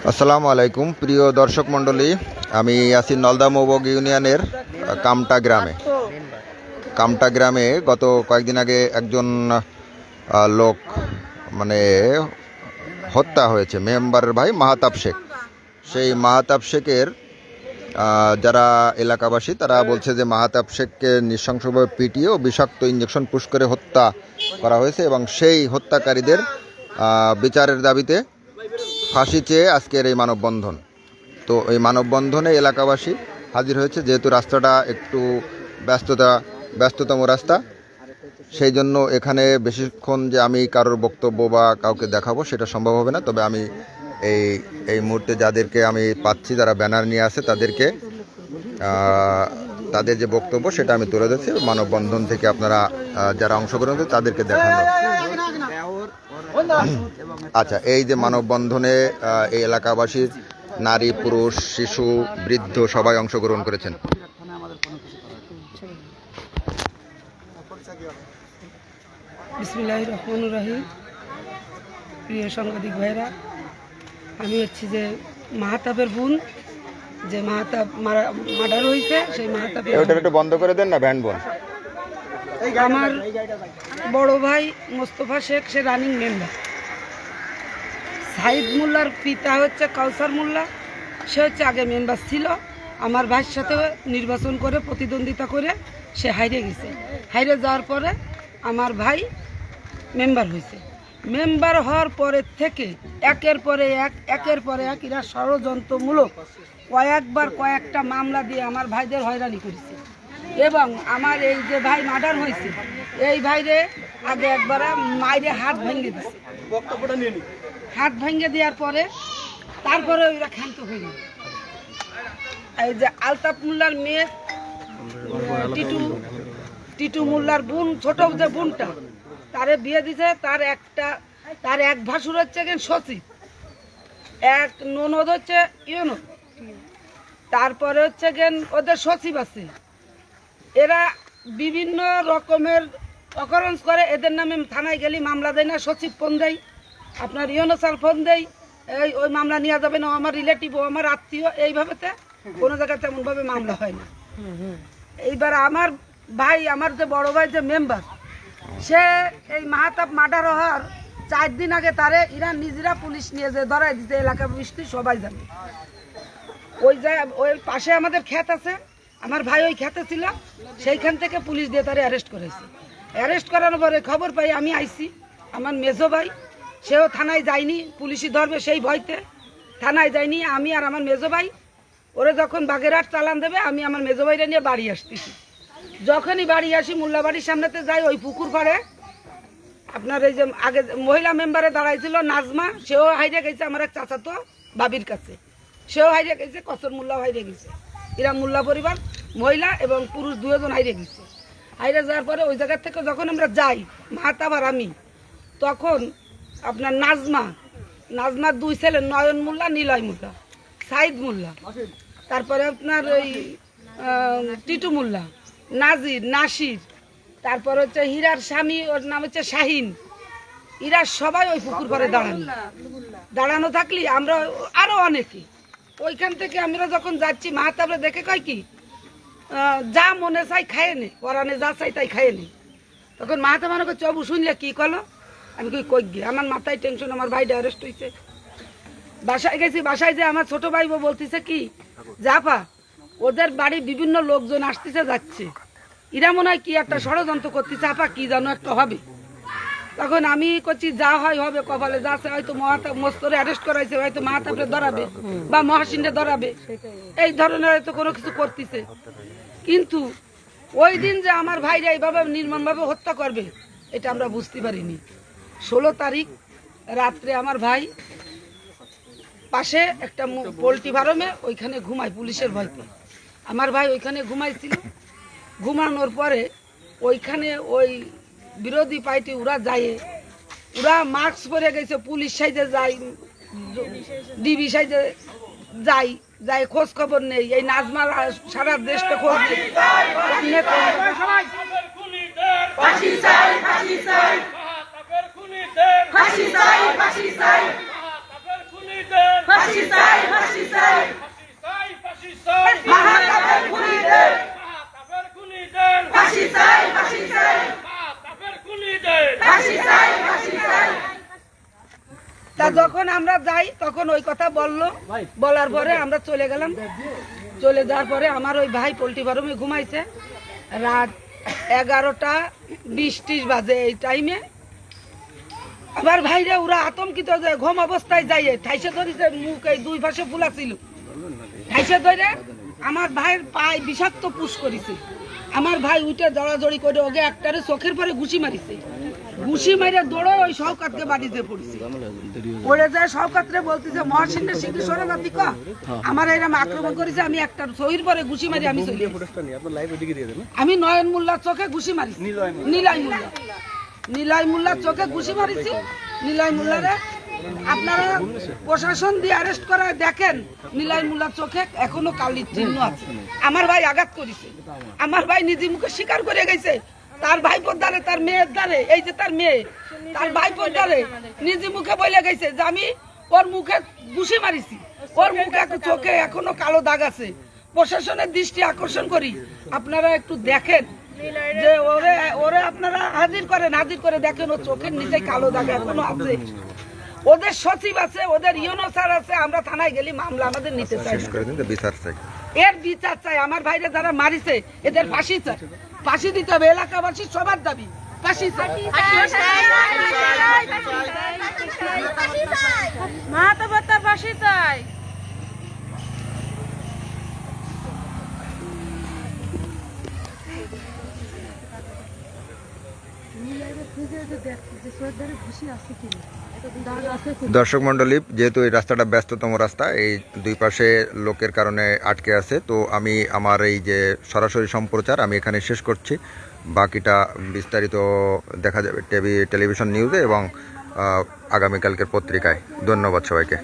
আসসালামু আলাইকুম প্রিয় দর্শক মণ্ডলী, আমি আছি নলদা মৌবগ ইউনিয়নের কামটা গ্রামে গত কয়েকদিন আগে একজন লোক হত্যা হয়েছে। মেম্বারের ভাই মাহাতাব শেখ। সেই মাহাতাব শেখের যারা এলাকাবাসী তারা বলছে যে মাহাতাব শেখকে নৃশংসভাবে পিটিয়ে ও বিষাক্ত ইঞ্জেকশন পুশ করে হত্যা করা হয়েছে এবং সেই হত্যাকারীদের বিচারের দাবিতে ফাঁসি চেয়ে আজকের এই মানববন্ধন। তো এই মানববন্ধনে এলাকাবাসী হাজির হয়েছে, যেহেতু রাস্তাটা একটু ব্যস্ততম রাস্তা, সেই জন্য এখানে বেশিক্ষণ যে আমি কারোর বক্তব্য বা কাউকে দেখাবো সেটা সম্ভব হবে না। তবে আমি এই মুহূর্তে যাদেরকে আমি পাচ্ছি, যারা ব্যানার নিয়ে আসে, তাদের যে বক্তব্য সেটা আমি তুলে ধরছি। মানববন্ধন থেকে আপনারা যারা অংশগ্রহণ করছে তাদেরকে দেখানো। আচ্ছা, এই যে মানববন্ধনে এই এলাকাবাসীর নারী, পুরুষ, শিশু, বৃদ্ধ সবাই অংশগ্রহণ করেছেন। বিসমিল্লাহির রহমানির রহিম। প্রিয় সাংবাদিক ভাইরা, আমি হচ্ছি যে মাহাতাবের বোন, যে মাহাতাব মার্ডার হয়েছে, সেই মাহাতাবের একটু বন্ধ করে দেন না ভ্যান বোন। আমার বড় ভাই মোস্তফা শেখ, সে রানিং মেম্বার। সাইদ মোল্লার পিতা হচ্ছে কাউসার মোল্লা, সে হচ্ছে আগে মেম্বার ছিল। আমার ভাইয়ের সাথে নির্বাচন করে প্রতিদ্বন্দ্বিতা করে সে হাইরে গেছে। হাইরে যাওয়ার পরে আমার ভাই মেম্বার হয়েছে। মেম্বার হওয়ার পরে থেকে একের পরে এক এরা ষড়যন্ত্রমূলক কয়েকটা মামলা দিয়ে আমার ভাইদের হয়রানি করেছে। এবং আমার এই যে ভাই মার্ডার হয়েছে, এই ভাইরে আগে একবার মাইরে হাত ভেঙে দিছে। হাত ভেঙে দেওয়ার পরে তারপরে ওরা ক্ষান্ত হয়ে গেল। এই যে আলতাফ মোল্লার মেয়ে টিটু মোল্লার বোন, ছোট যে বোনটা, তারে বিয়ে দিছে। তার এক ভাসুর হচ্ছে সচিব, এক ননদ হচ্ছে ইউনো, তারপরে হচ্ছে ওদের সচিব আছে। এরা বিভিন্ন রকমের অকারেন্স করে, এদের নামে থানায় গেলে মামলা দেয় না। সচিব ফোন দেয়, আপনার ইউনোসাল ফোন দেয়, ওই মামলা নেওয়া যাবে না, আমার রিলেটিভ, ও আমার আত্মীয়, এইভাবেতে কোনো জায়গায় তেমনভাবে মামলা হয় না। এইবার আমার ভাই, আমার যে বড় ভাই যে মেম্বার, সে এই মাহাতাব মার্ডার হওয়ার 4 দিন আগে তারে ইরান নিজেরা পুলিশ নিয়ে যে ধরাই দিতে, এলাকার বৃষ্টি সবাই জানে। ওই পাশে আমাদের ক্ষেত আছে, আমার ভাই ওই ক্ষেতে ছিল, সেইখান থেকে পুলিশ দিয়ে তারে অ্যারেস্ট করেছে। অ্যারেস্ট করানোর পরে খবর পাই আমি আইছি। আমার মেজো ভাই, সেও থানায় যায়নি, পুলিশই ধরবে সেই ভয়তে থানায় যায়নি। আমি আর আমার মেজো ভাই ওরা যখন বাগেরহাট চালান দেবে, আমি আমার মেজো ভাইরা নিয়ে বাড়ি আসতেছি। যখনই বাড়ি আসি, মোল্লাবাড়ির সামনেতে যাই, ওই পুকুর পাড়ে আপনার এই যে আগে মহিলা মেম্বারে দাঁড়াইছিল নাজমা, সেও হাইরে গেছে আমার এক চাচাতো বাবির কাছে, সেও হাইরে গেছে। কসর মোল্লাও হাইরে গেছে। এরা মোল্লা পরিবার মহিলা এবং পুরুষ দুজন হাইরে গেছে। হাইরে যাওয়ার পরে ওই জায়গার থেকে যখন আমরা যাই, মাহাতাব আর আমি, তখন আপনার নাজমার 2 ছেলে, নয়ন মোল্লা, নিলয় মোল্লা, সাইদ মোল্লা, তারপরে আপনার ওই টিটু মোল্লা, নাসির, তারপর হচ্ছে হীরার স্বামী, ওর নাম হচ্ছে শাহিন। এরা সবাই ওই পুকুর পাড়ে দাঁড়ানো থাকলি আমরা আরো অনেকে ওইখান থেকে আমরা যখন যাচ্ছি, মাহাতাবরে দেখে কয় কি, যা মনে চাই খাইয়ে নে, পরানে যা চাই তাই খাইয়ে নে। তখন মাহাতাব আমাকে চবু শুনলে কি কলো, আমি কই গিয়ে আমার মাথায় টেনশন, আমার ভাইটা অ্যারেস্ট হয়েছে। বাসায় গেছি, বাসায় যে আমার ছোট ভাই বলতেছে কি, জাপা ওদের বাড়ি বিভিন্ন লোকজন আসতেছে যাচ্ছে, এরা মনে হয় কি একটা ষড়যন্ত্র করতেছে, আপা কি জানো একটা হবে। তখন আমি করছি যা হয় হবে, কপালে যাচ্ছে, হয়তো মস্তরে অ্যারেস্ট করাইছে, হয়তো মাহাতাবরে ধরাবে বা মহাসিনরে ধরাবে, এই ধরনের হয়তো কোনো কিছু করতেছে। কিন্তু ওই দিন যে আমার ভাইরা এইভাবে নির্মমভাবে হত্যা করবে, এটা আমরা বুঝতে পারিনি। 16 তারিখ রাত্রে আমার ভাই পাশে একটা পোলট্রি ফার্মে ওইখানে ঘুমায়, পুলিশের ভয়তে আমার ভাই ওইখানে ঘুমাইছিল। ঘুমানোর পরে ওইখানে ওই বিরোধী পার্টি ওরা মাস্ক পরে গেছে, পুলিশ সাইজে যায়, ডিবি সাইজে যাই খোঁজ খবর নেই। এই নাজমা সারা দেশটা খোঁজ নেই। ফাঁসি চাই ফাঁসি চাই মাহতাবের খুনিদের ফাঁসি চাই ফাঁসি চাই ফাঁসি চাই মাহতাবের খুনিদের মাহতাবের খুনিদের ফাঁসি চাই ফাঁসি চাই মাহতাবের খুনিদের ফাঁসি চাই ফাঁসি চাই। তা যখন আমরা যাই তখন ওই কথা বললো, বলার পরে আমরা চলে গেলাম। চলে যাওয়ার পরে আমার ওই ভাই পোল্ট্রি ফার্মে ঘুমাইছে। রাত 11:20 বাজে এই টাইমে আমার ভাইরে ওরা আতঙ্কিত যে ঘুম অবস্থায় যাইয়ে ঠাইসে ধরেছে, মুখ এই দুই পাশে ফুলা ছিল, ঠাইসে ধরে আমার ভাইয়ের পায়ে বিষাক্ত পুশ করেছে। আমার ভাই উঠে জড়াজড়ি করে ওকে একটারে চোখের পরে ঘুষি মারিছে। ঘুষি মারে দৌড়ে ওই শওকাতকে বাড়িতে পড়েছে। পড়ে যায় শওকাতরে বলতেছে মহাসিনের সিদ্ধি সরে যাতি ক আমার এরকম আক্রমণ করেছে, আমি একটা শহীদ পরে ঘুষি মারি আমি চলে গেছি। আমি নয়ন মোল্লার চোখে ঘুষি মারিছি, নিলয় মোল্লার চোখে ঘুষি মারিছি। নিলয় মোল্লারে আপনারা প্রশাসন দিয়ে অ্যারেস্ট করায় দেখেন, নিলয় মোল্লার চোখে এখনো কালির চিহ্ন আছে। আমার ভাই আঘাত করেছে, আমার ভাই নিজে মুখে স্বীকার করে গেছে। তার ভাইপোর দ্বারে, তার মেয়ের দ্বারে, এই যে তার মেয়ে, তার ভাইপোর দ্বারে নিজে মুখে বলে গেছে যে আমি ওর মুখে ঘুষি মারিছি। ওর মুখে চোখে এখনো কালো দাগ আছে। প্রশাসনের দৃষ্টি আকর্ষণ করি, আপনারা একটু দেখেন যে ওরে ওরে আপনারা হাজির করেন, হাজির করে দেখেন ওর চোখের নিচে কালো দাগ এখনো আছে। ওদের সচিব আছে, ওদের ইউনো স্যার আছে, আমরা থানায় গেলি মামলা আমাদের নিতে চাই না। বিচার চাই, এর বিচার চাই। আমার ভাইরা যারা মারিছে এদের ফাঁসি চাই, ফাঁসি দিতে হবে। এলাকাবাসী সবার দাবি ফাঁসি চাই। মাহতাবের তার ফাঁসি চাই। দর্শক মণ্ডলী, যেহেতু এই রাস্তাটা ব্যস্ততম রাস্তা, এই দুই পাশে লোকের কারণে আটকে আছে, তো আমি আমার এই যে সরাসরি সম্প্রচার আমি এখানে শেষ করছি। বাকিটা বিস্তারিত দেখা যাবে টেলিভিশন নিউজে এবং আগামীকালকের পত্রিকায়। ধন্যবাদ সবাইকে।